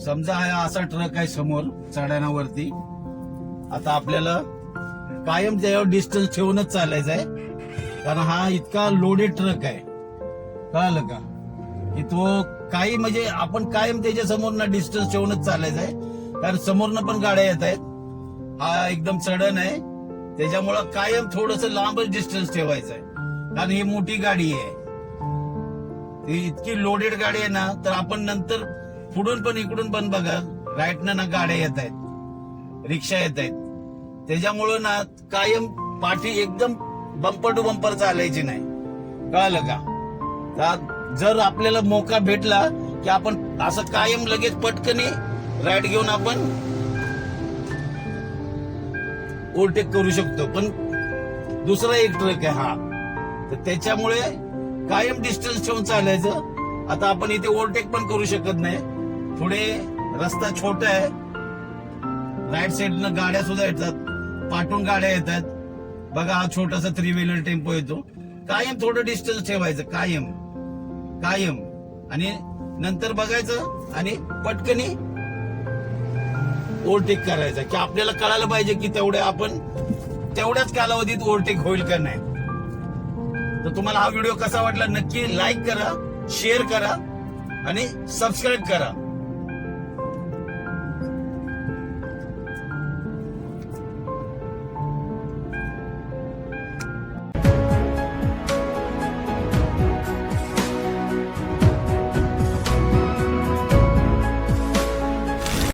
समजा हा असा ट्रक आहे समोर चढाणावरती. आता आपल्याला कायम त्याच्यावर डिस्टन्स ठेवूनच चालायचं आहे, कारण हा इतका लोडेड ट्रक आहे. कळालं का? की तो काही म्हणजे आपण कायम त्याच्या समोरनं डिस्टन्स ठेवूनच चालायचं आहे, कारण समोरनं पण गाड्या येत आहेत. हा एकदम चढण आहे, त्याच्यामुळं कायम थोडस लांबच डिस्टन्स ठेवायचं आहे, कारण ही मोठी गाडी आहे. ती इतकी लोडेड गाडी आहे ना, तर आपण नंतर पुढून पण इकडून पण बघा राईटनं ना गाड्या येत आहेत, रिक्षा येत आहेत. त्याच्यामुळं ना कायम पाठी एकदम बंपर टू बंपर चालायची नाही. कळालं का? जर आपल्याला मौका भेटला की आपण असं कायम लगेच पटकनी राईट घेऊन आपण ओव्हरटेक करू शकतो. पण दुसरा एक ट्रक आहे हा, तर त्याच्यामुळे कायम डिस्टन्स ठेवून चालायचं. आता आपण इथे ओव्हरटेक पण करू शकत नाही, पुढे रस्ता छोटा आहे, राईट साईडनं गाड्या सुद्धा येतात, पाठून गाड्या येतात. बघा हा छोटासा 3 व्हीलर टेम्पो येतो. कायम थोडं डिस्टन्स ठेवायचं, कायम कायम, आणि नंतर बघायचं आणि पटकनी ओव्हरटेक करायचा. की आपल्याला कळायला पाहिजे की तेवढ्याच कालावधीत ओव्हरटेक होईल का नाही. तर तुम्हाला हा व्हिडिओ कसा वाटला नक्की लाईक करा, शेअर करा आणि सबस्क्राईब करा.